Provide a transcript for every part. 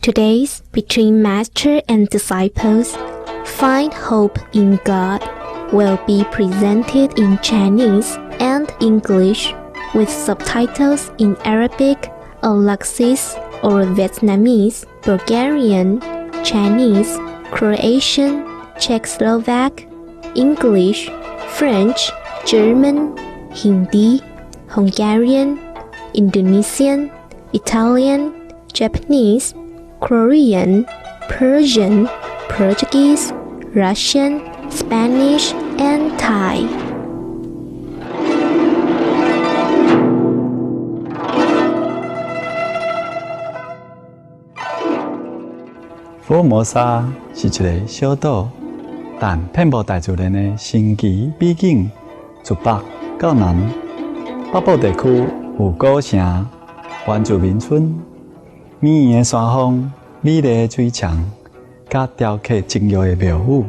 Today's Between Master and Disciples, Find Hope in God will be presented in Chinese and English with subtitles in Arabic, Alexis or Vietnamese, Bulgarian, Chinese, Croatian, Czechoslovak, English, French, German, Hindi, Hungarian, Indonesian, Italian, Japanese, Korean, Persian, Portuguese, Russian, Spanish, and Thai. Formosa 是一个小岛，但遍布大自然的神奇美景，自北到南。北部地区有古城、原住民村、绵延的山峰、美丽的水墙，甲雕刻精妙的庙宇。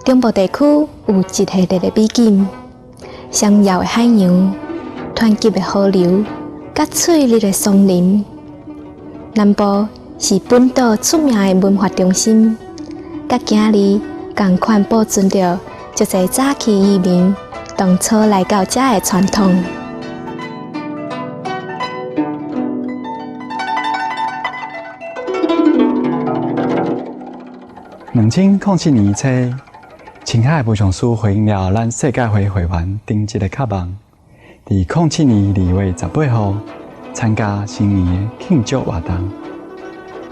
中部地区有一系列的美景，闪耀的海洋、湍急的河流，甲翠绿的松林。南部是本岛出名的文化中心，甲今日同款保存着足侪早期移民当初来到这的传统。2007年初，青海武雄书回应了咱世界会会员丁一个渴望，在2007年2月18号参加新年的庆祝活动，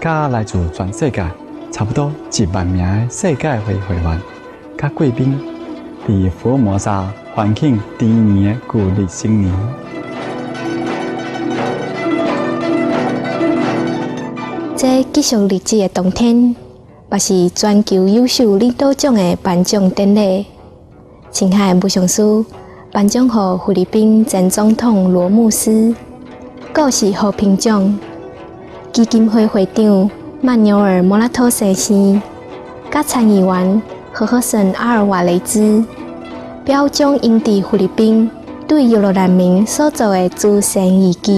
甲来自全世界差不多1万名的世界会会员甲贵宾，在福尔摩沙欢庆第一年的旧历新年。在继续日子的当天，也是全球优秀领导奖的颁奖典礼。青海武雄书颁奖予菲律宾前总统罗姆斯，故事和平奖基金会会长曼纽尔莫拉托先生，甲参议员赫赫森阿尔瓦雷兹，表彰因伫菲律宾对越南难民所做的慈善义举。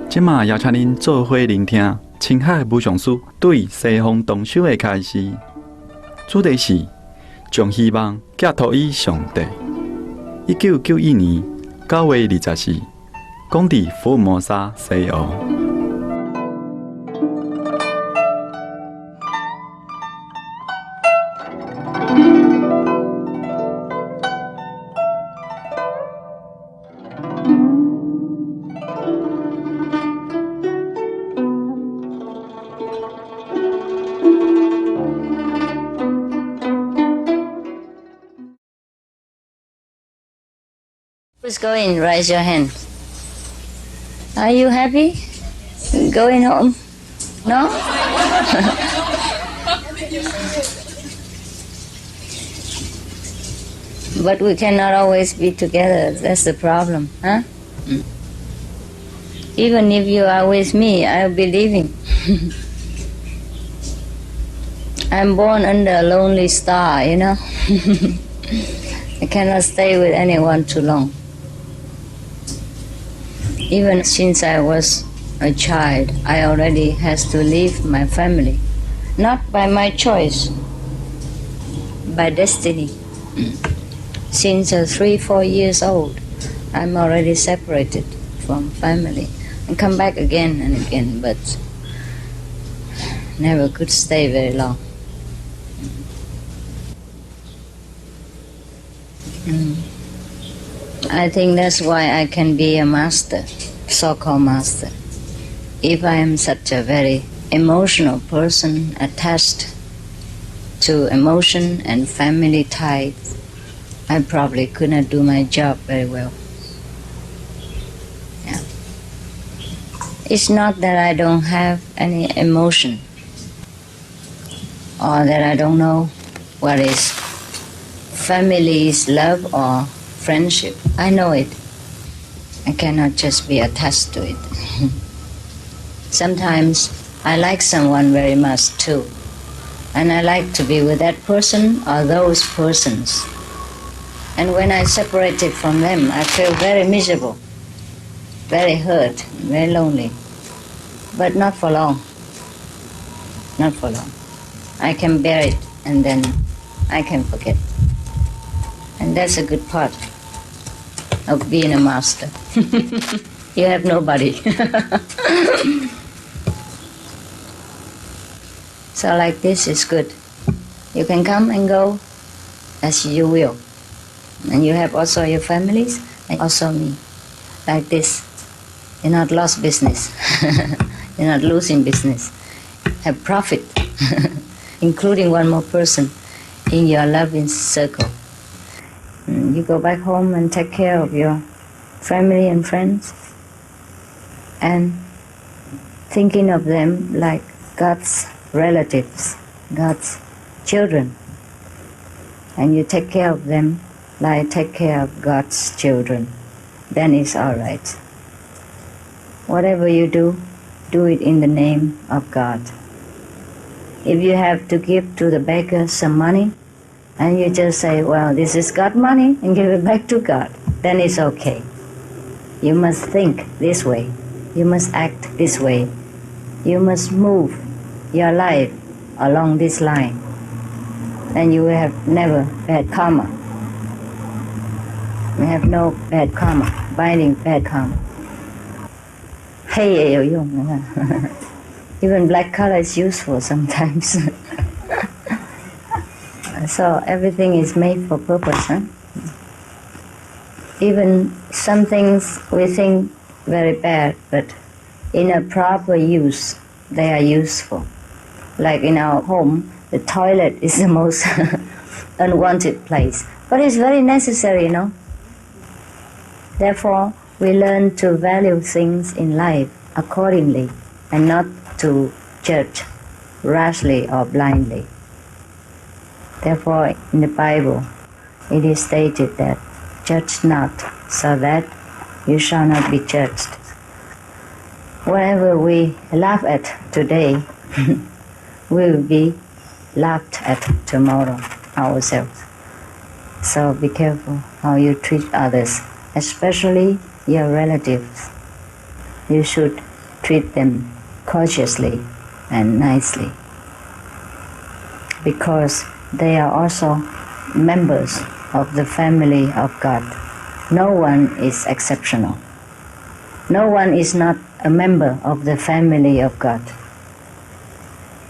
即马邀请您做伙聆听青海武雄书对西方动手的开始，主题是将希望寄托于上帝。1991年9月24日，讲伫福尔摩沙西澳。Who's going? Raise your hand. Are you happy? Going home? No? But we cannot always be together. That's the problem, huh? Even if you are with me, I'll be leaving. I'm born under a lonely star, you know? I cannot stay with anyone too long. Even since I was a child, I already has to leave my family. Not by my choice, by destiny. Since 3-4 years old, I'm already separated from family and come back again and again, but never could stay very long. I think that's why I can be a master, so-called master. If I am such a very emotional person, attached to emotion and family ties, I probably could not do my job very well. Yeah. It's not that I don't have any emotion or that I don't know what is family's love or friendship. I know it. I cannot just be attached to it. Sometimes I like someone very much too, And I like to be with that person or those persons. And when I separated from them, I feel very miserable, very hurt, very lonely. But not for long. Not for long. I can bear it and then I can forget. And that's a good part of being a master. You have nobody. So like this is good. You can come and go as you will. And you have also your families and also me. Like this. You're not lost business. You're not losing business. Have profit, including one more person in your loving circle. You go back home and take care of your family and friends, and thinking of them like God's relatives, God's children. And you take care of them like take care of God's children. Then it's all right. Whatever you do, do it in the name of God. If you have to give to the beggar some money, and you just say, well, this is God's money, and give it back to God, then it's okay. You must think this way. You must act this way. You must move your life along this line. And you will have never bad karma. You have no bad karma, binding bad karma. Hey, even black color is useful sometimes. So everything is made for purpose. Huh? Even some things we think very bad, but in a proper use, they are useful. Like in our home, the toilet is the most unwanted place, but it's very necessary, you know. Therefore, we learn to value things in life accordingly and not to judge rashly or blindly. Therefore, in the Bible, it is stated that judge not, so that you shall not be judged. Whatever we laugh at today, we will be laughed at tomorrow ourselves. So be careful how you treat others, especially your relatives. You should treat them cautiously and nicely, because they are also members of the family of God. No one is exceptional. No one is not a member of the family of God.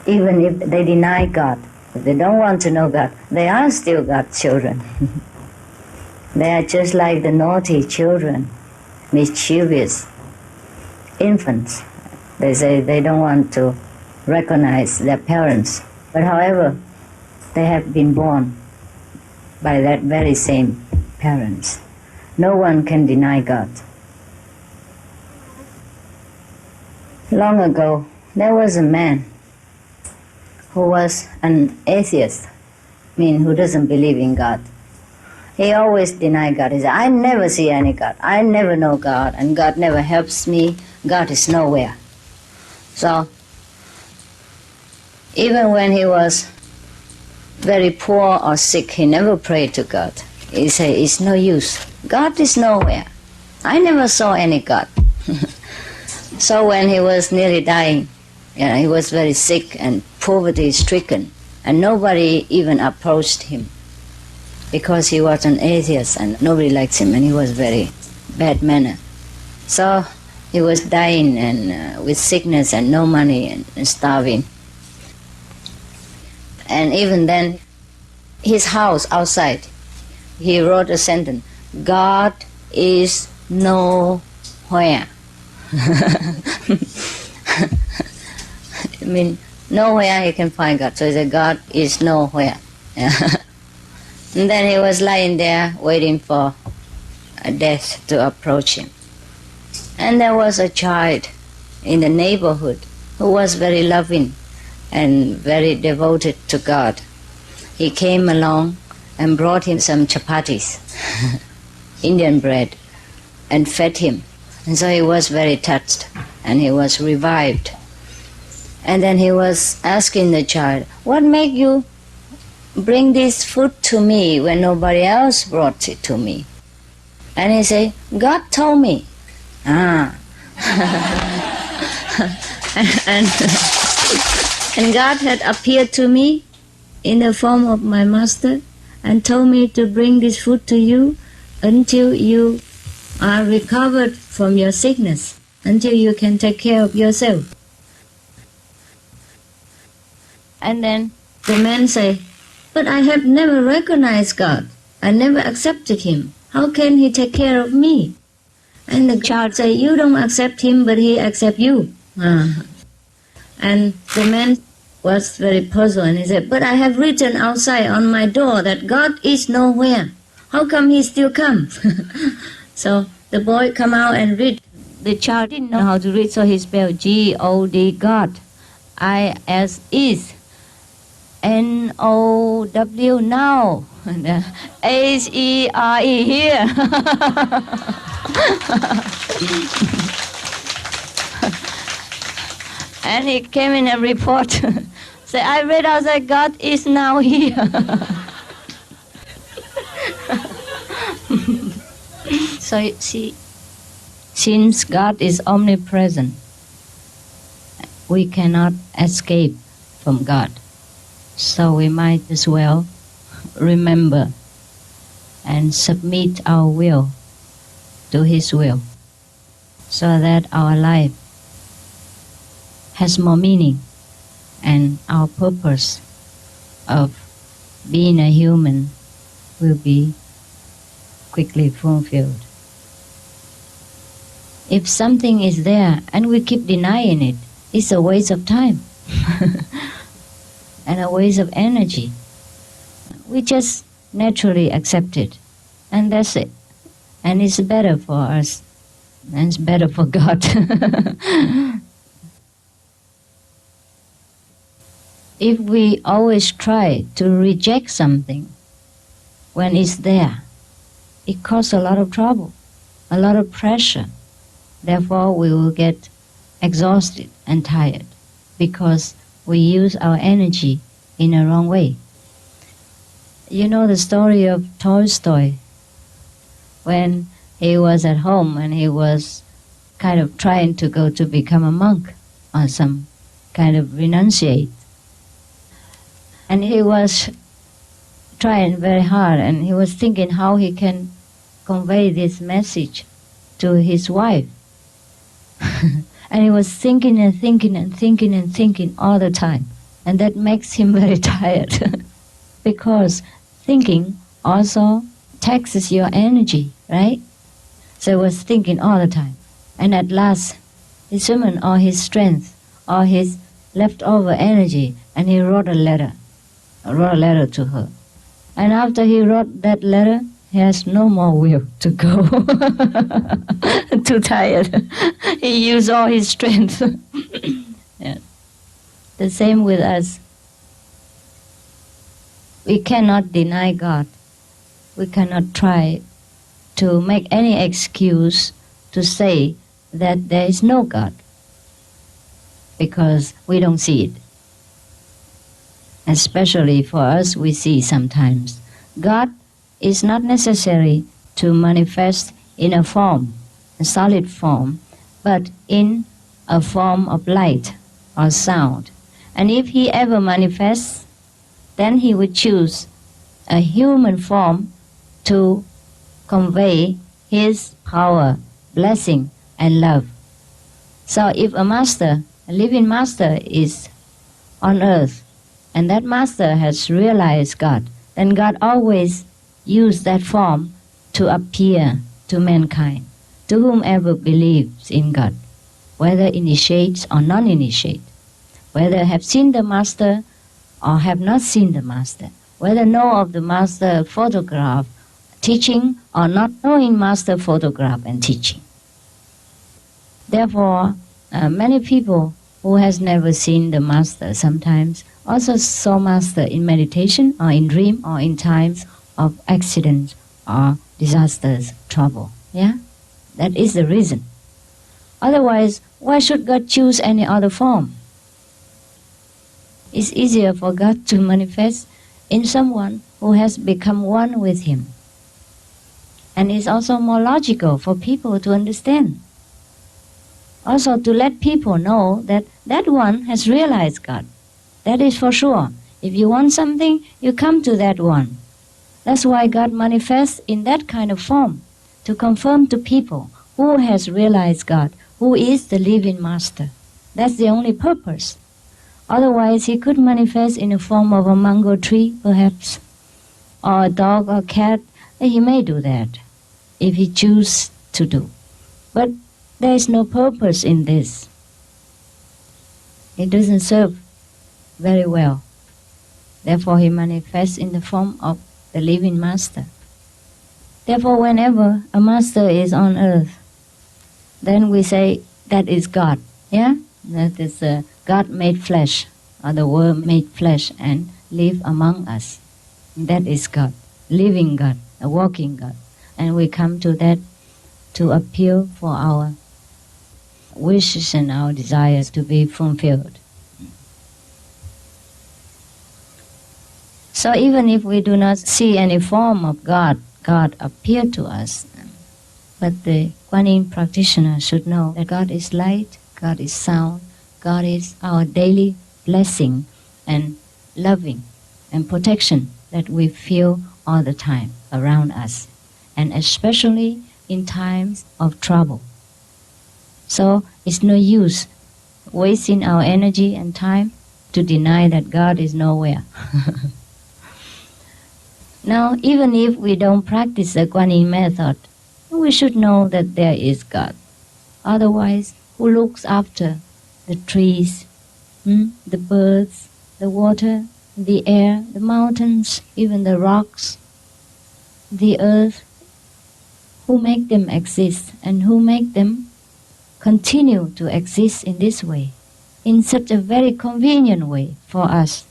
Even if they deny God, if they don't want to know God, they are still God's children. They are just like the naughty children, mischievous infants. They say they don't want to recognize their parents. But however, they have been born by that very same parents. No one can deny God. Long ago, there was a man who was an atheist, meaning who doesn't believe in God. He always denied God. He said, I never see any God. I never know God, and God never helps me. God is nowhere. So, even when he was very poor or sick, he never prayed to God. He said, it's no use. God is nowhere. I never saw any God. So when he was nearly dying, he was very sick and poverty-stricken, and nobody even approached him because he was an atheist and nobody liked him, and he was very bad manner. So he was dying and with sickness and no money and starving. And even then, his house outside, he wrote a sentence, God is nowhere. I mean, nowhere he can find God. So he said, God is nowhere. And then he was lying there waiting for death to approach him. And there was a child in the neighborhood who was very loving and very devoted to God. He came along and brought him some chapatis, Indian bread, and fed him. And so he was very touched, and he was revived. And then he was asking the child, what made you bring this food to me when nobody else brought it to me? And he said, God told me. And God had appeared to me in the form of my master and told me to bring this food to you until you are recovered from your sickness, until you can take care of yourself. And then the man say, but I have never recognized God. I never accepted him. How can he take care of me? And the child say, you don't accept him, but he accepts you. And the man was very puzzled and he said, but I have written outside on my door that God is nowhere. How come he still comes? So the boy come out and read. The child didn't know how to read, so he spelled G-O-D, God. I-S is. N-O-W, now. H-E-R-E, here. And he came in and report. Say, I read outside, God is now here. So you see, since God is omnipresent, we cannot escape from God. So we might as well remember and submit our will to His will, so that our life has more meaning and our purpose of being a human will be quickly fulfilled. If something is there and we keep denying it, it's a waste of time and a waste of energy. We just naturally accept it, and that's it. And it's better for us, and it's better for God. If we always try to reject something when it's there, it causes a lot of trouble, a lot of pressure. Therefore, we will get exhausted and tired because we use our energy in a wrong way. You know the story of Tolstoy, when he was at home and he was kind of trying to go to become a monk or some kind of renunciate. And he was trying very hard, and he was thinking how he can convey this message to his wife. And he was thinking and thinking and thinking and thinking all the time. And that makes him very tired. Because thinking also taxes your energy, right? So he was thinking all the time. And at last, he summoned all his strength, all his leftover energy, and he wrote a letter to her. And after he wrote that letter, he has no more will to go. Too tired. He used all his strength. Yeah. The same with us. We cannot deny God. We cannot try to make any excuse to say that there is no God, because we don't see it. Especially for us, we see sometimes. God is not necessary to manifest in a form, a solid form, but in a form of light or sound. And if He ever manifests, then He would choose a human form to convey His power, blessing, and love. So if a master, a living master, is on earth, and that master has realized God, then God always used that form to appear to mankind, to whomever believes in God, whether initiates or non-initiate, whether have seen the master or have not seen the master, whether know of the master photograph teaching or not knowing master photograph and teaching. Therefore, many people who has never seen the master sometimes also saw master in meditation or in dream or in times of accidents or disasters, trouble. Yeah? That is the reason. Otherwise, why should God choose any other form? It's easier for God to manifest in someone who has become one with Him. And it's also more logical for people to understand. Also to let people know that that one has realized God. That is for sure. If you want something, you come to that one. That's why God manifests in that kind of form, to confirm to people who has realized God, who is the living master. That's the only purpose. Otherwise, He could manifest in the form of a mango tree, perhaps, or a dog or cat. He may do that, if He chooses to do. But there is no purpose in this. It doesn't serve very well. Therefore, He manifests in the form of the living master. Therefore, whenever a master is on earth, then we say that is God. Yeah? That is God made flesh, or the Word made flesh and live among us. That is God, living God, a walking God. And we come to that to appeal for our wishes and our desires to be fulfilled. So even if we do not see any form of God, God appear to us. But the Kuan Yin practitioner should know that God is light, God is sound, God is our daily blessing and loving and protection that we feel all the time around us, and especially in times of trouble. So it's no use wasting our energy and time to deny that God is nowhere. Now, even if we don't practice the Kuan Yin method, we should know that there is God. Otherwise, who looks after the trees, the birds, the water, the air, the mountains, even the rocks, the earth? Who make them exist and who make them continue to exist in this way, in such a very convenient way for us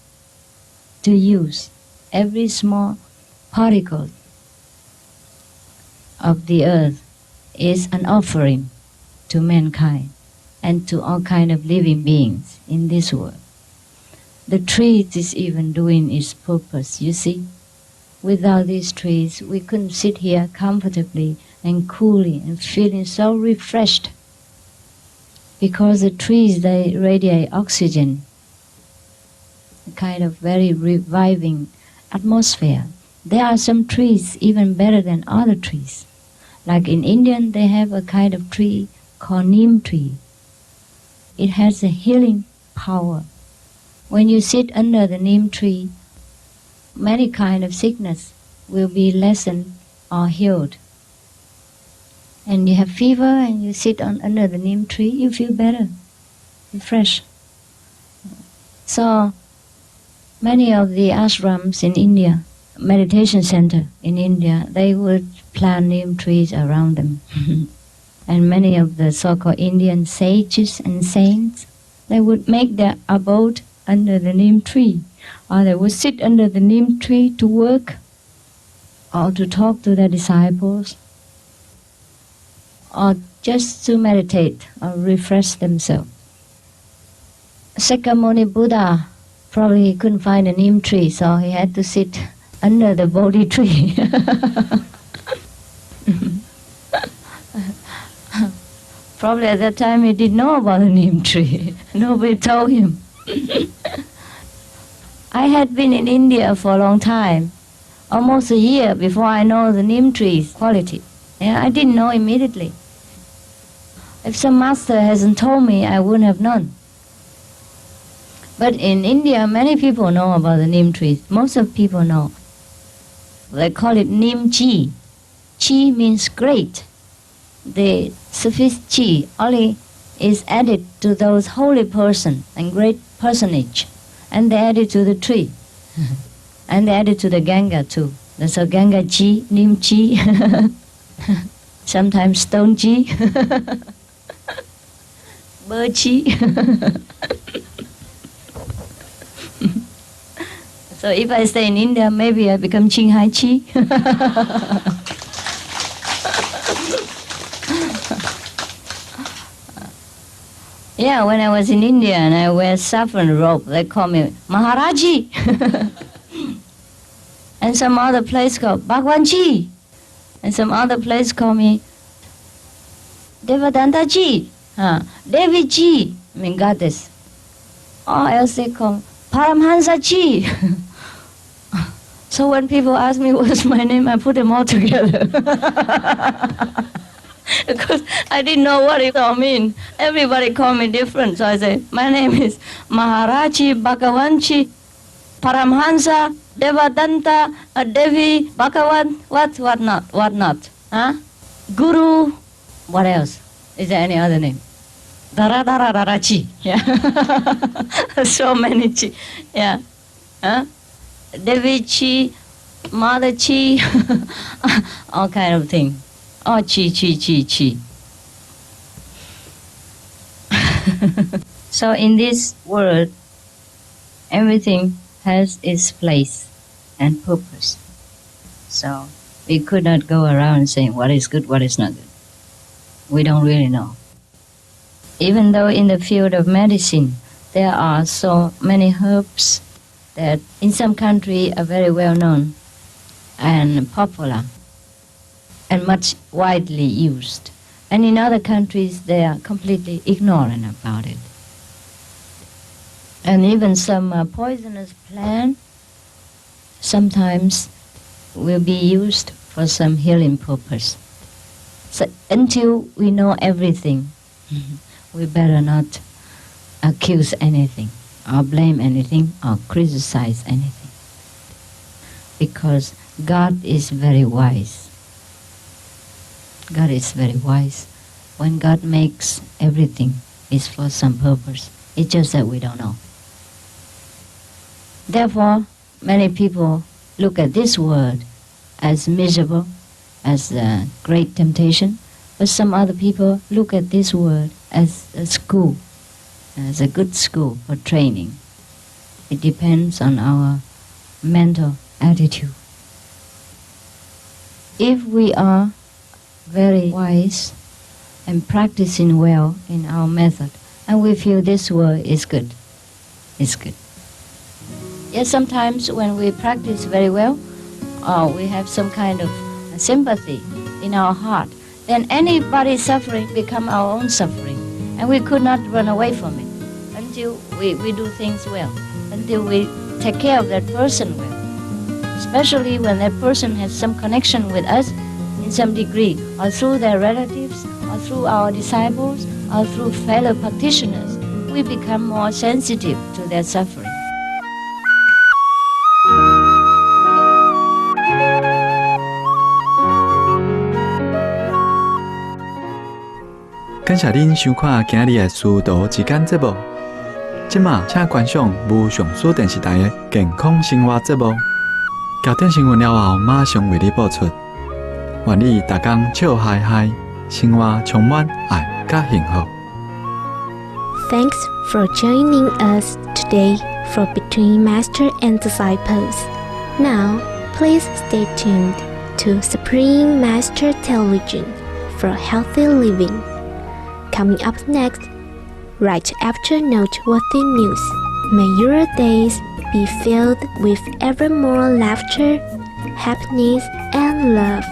to use every small particle of the earth is an offering to mankind and to all kind of living beings in this world. The trees is even doing its purpose, you see. Without these trees, we couldn't sit here comfortably and coolly and feeling so refreshed, because the trees, they radiate oxygen, a kind of very reviving atmosphere. There are some trees even better than other trees. Like in India, they have a kind of tree called neem tree. It has a healing power. When you sit under the neem tree, many kind of sickness will be lessened or healed. And you have fever and you sit under the neem tree, you feel better, fresh. So many of the ashrams in India, meditation center in India, they would plant neem trees around them. And many of the so-called Indian sages and saints, they would make their abode under the neem tree, or they would sit under the neem tree to work or to talk to their disciples, or just to meditate or refresh themselves. Sakyamuni Buddha probably couldn't find a neem tree, so he had to sit under the Bodhi tree. Probably at that time he didn't know about the neem tree. Nobody told him. I had been in India for a long time, almost a year before I know the neem tree's quality. Yeah, I didn't know immediately. If some master hasn't told me, I wouldn't have known. But in India, many people know about the neem trees. Most of people know. They call it neem chi. Chi means great. The suffix chi only is added to those holy person and great personage, and they add it to the tree. And they add it to the Ganga too. So Ganga chi, neem chi, sometimes stone chi, bird chi. So if I stay in India, maybe I become Qinghai Chi. Yeah, when I was in India and I wear saffron robe, they call me Maharaji. And some other place called Bhagwanji. And some other place call me Devadantaji, Devi-ji, I mean goddess. Or else they call Paramhansa-ji. So when people ask me what's my name, I put them all together. Because I didn't know what it all mean. Everybody called me different. So I say, my name is Maharaji, Bhagavanchi, Paramhansa, Devadanta, Devi, Bhagavan, what not? Huh? Guru, what else? Is there any other name? Dara-dara-dara-chi. Yeah. So many chi. Yeah. Huh? Devi chi, Mother chi, all kind of thing. Oh, chi. So in this world, everything has its place and purpose. So we could not go around saying what is good, what is not good. We don't really know. Even though in the field of medicine, there are so many herbs that in some countries are very well known and popular and much widely used. And in other countries, they are completely ignorant about it. And even some poisonous plant sometimes will be used for some healing purpose. So until we know everything, we better not accuse anything, or blame anything, or criticize anything. Because God is very wise. God is very wise. When God makes everything, it's for some purpose. It's just that we don't know. Therefore, many people look at this world as miserable, as a great temptation, but some other people look at this world as a school, as a good school for training. It depends on our mental attitude. If we are very wise and practicing well in our method, and we feel this world is good, it's good. Yes, sometimes when we practice very well, or we have some kind of sympathy in our heart, then anybody's suffering become our own suffering, and we could not run away from it until we do things well, until we take care of that person well, especially when that person has some connection with us in some degree, or through their relatives, or through our disciples, or through fellow practitioners. We become more sensitive to their suffering.感谢您收看今日的师徒之间节目。即马请观赏无上师电视台的健康生活节目。校点新闻了后，马上为你播出。愿你大家笑嗨嗨，生活充满爱甲幸福。Thanks for joining us today for Between Master and Disciples. Now, please stay tuned to Supreme Master Television for healthy living. Coming up next, right after noteworthy news, may your days be filled with ever more laughter, happiness, and love.